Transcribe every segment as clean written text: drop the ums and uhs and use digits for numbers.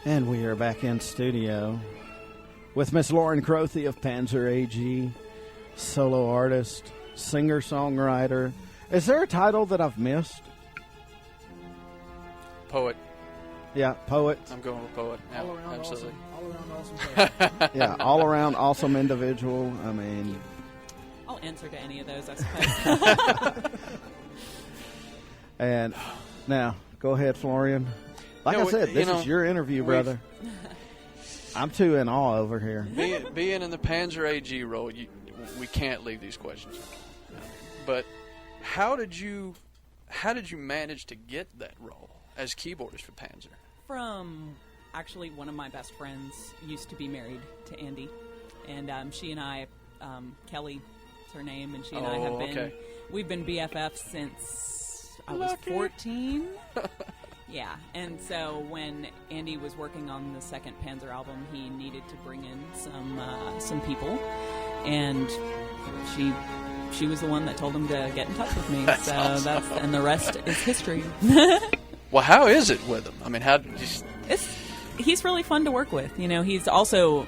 And we are back in studio with Miss Lauren Krothe of Panzer AG, solo artist, singer-songwriter. Is there a title that I've missed? Poet. Yeah, poet. I'm going with poet. Yeah, All around absolutely. awesome. Yeah, all-around awesome individual. I mean... I'll answer to any of those, I suppose. And now, go ahead, Florian. Like I said, this is your interview, brother. I'm too in awe over here. Being in the Panzer AG role, we can't leave these questions. But how did you manage to get that role as keyboardist for Panzer? From actually one of my best friends used to be married to Andy, and she and I, Kelly, is her name, and she and I have been we've been BFFs since I was 14. Yeah, and so when Andy was working on the second Panzer album, he needed to bring in some people, and she was the one that told him to get in touch with me. That's awesome. And the rest is history. Well, how is it with him? I mean, He's really fun to work with. You know, he's also,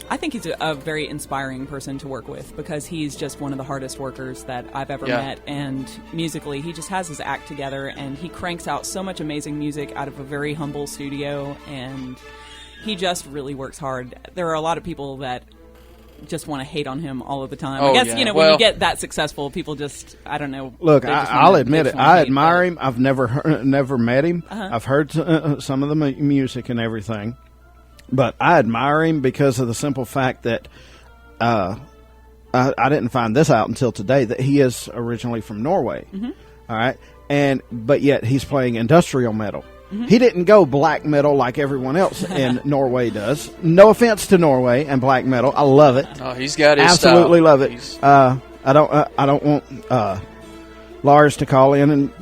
I think he's a very inspiring person to work with because he's just one of the hardest workers that I've ever met. And musically, he just has his act together, and he cranks out so much amazing music out of a very humble studio, and he just really works hard. There are a lot of people that just want to hate on him all of the time. I guess, when you get that successful, people just, I don't know. Look, I'll admit it. I admire him. I've never met him. I've heard some of the music and everything. But I admire him because of the simple fact that I didn't find this out until today, that he is originally from Norway. Mm-hmm. All right? But yet he's playing industrial metal. Mm-hmm. He didn't go black metal like everyone else in Norway does. No offense to Norway and black metal. I love it. Oh, he's got his Absolutely style. love it. I don't want Lars to call in and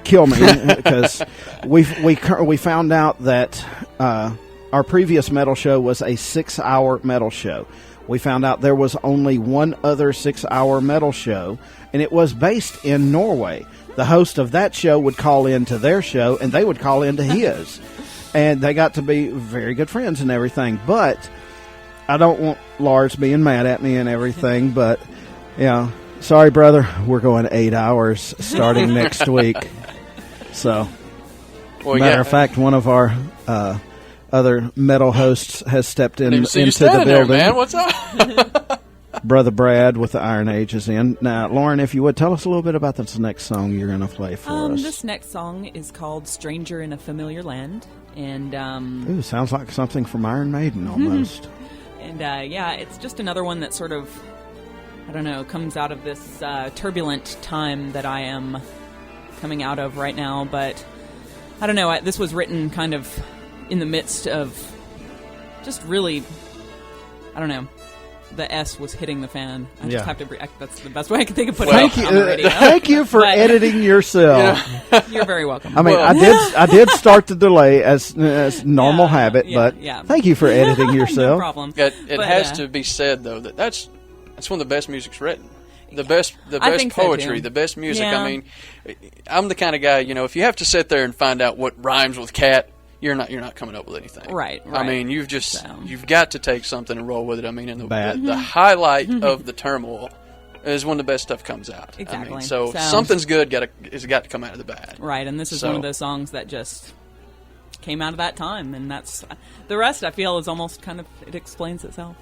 kill me because we found out that our previous metal show was a 6-hour metal show. We found out there was only one other 6-hour metal show, and it was based in Norway. The host of that show would call in to their show, and they would call in to his. And they got to be very good friends and everything. But I don't want Lars being mad at me and everything. But, sorry, brother. We're going 8 hours starting next week. So, matter of fact, one of our other metal hosts has stepped into the building. There, man. What's up? Brother Brad with the Iron Age is in. Now, Lauren, if you would, tell us a little bit about this next song you're going to play for us. This next song is called Stranger in a Familiar Land. And ooh, sounds like something from Iron Maiden almost. And, it's just another one that sort of, I don't know, comes out of this turbulent time that I am coming out of right now. But, I don't know, this was written kind of in the midst of just really, I don't know, the S was hitting the fan. I just have to react. That's the best way I can think of putting it on the radio. Thank you for editing yourself. You're very welcome. I mean, I did start the delay as normal habit, but thank you for editing yourself. No problem. It has to be said though that that's when the best music's written. The best poetry, the best music. Yeah. I mean, I'm the kind of guy, if you have to sit there and find out what rhymes with cat, you're not coming up with anything. Right. I mean, you've got to take something and roll with it. I mean, and the highlight of the turmoil is when the best stuff comes out. Exactly. I mean, so something's good has got to come out of the bad. Right, and this is one of those songs that just came out of that time, and that's the rest. I feel is almost kind of it explains itself.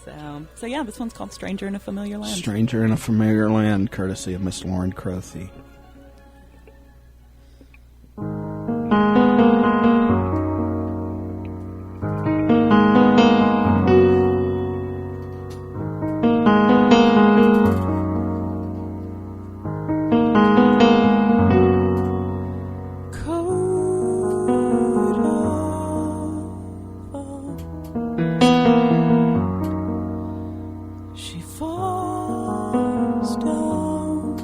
So yeah, this one's called "Stranger in a Familiar Land." Stranger in a Familiar Land, courtesy of Miss Lauren Krothe. She falls down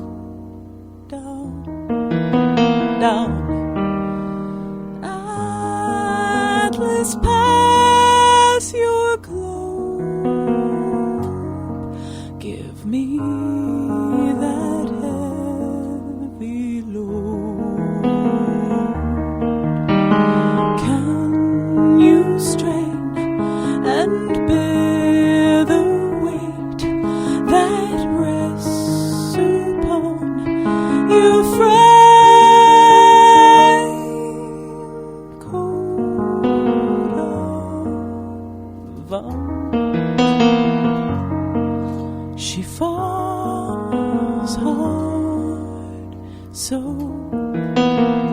so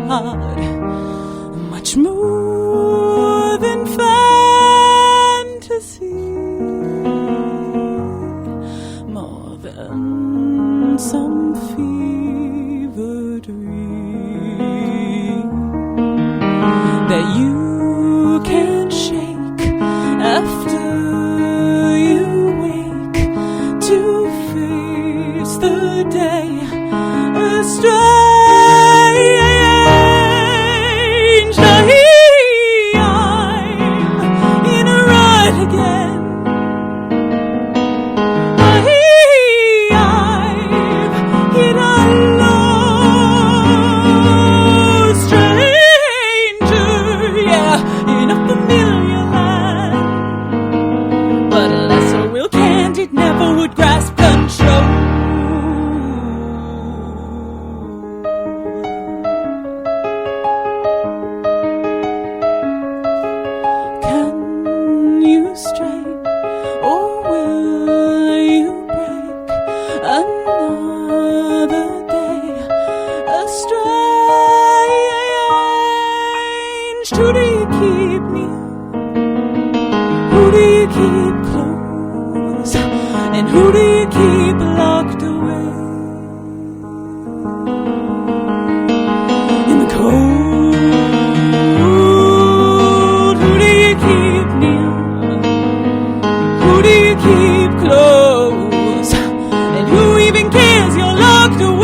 hard, much more than fantasy, more than some fever dream that you can't shake after you wake to face the day. A strange night, I'm in a rut again. I've hit a low stranger, yeah, in a familiar land. But a lesser will candid never would grasp control. Stray, or will you break another day astrange? Who do you keep near? Who do you keep close? And who do you keep locked away in the cold? Who do you keep near? Who do you keep close? And who even cares you're locked away?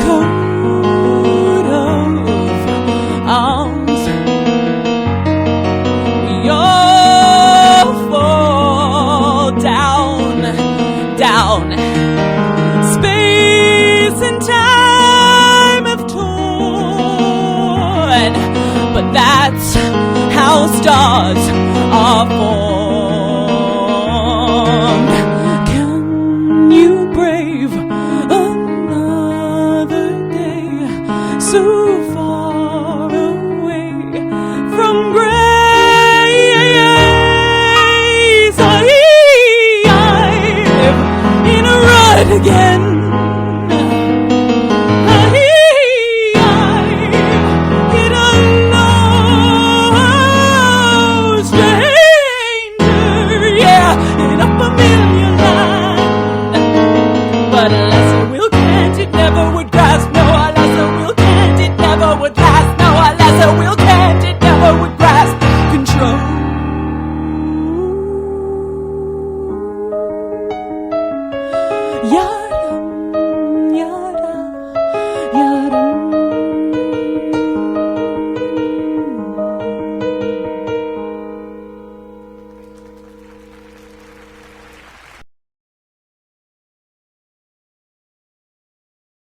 Coat of arms, we all fall down, down. Space and time have torn, but that's how stars are formed. Can you brave another day so far away from grace? I'm in a rut again. But a lesser will can't, it never would grasp. No, a lesser will can't, it never would last. No, a lesser will can't.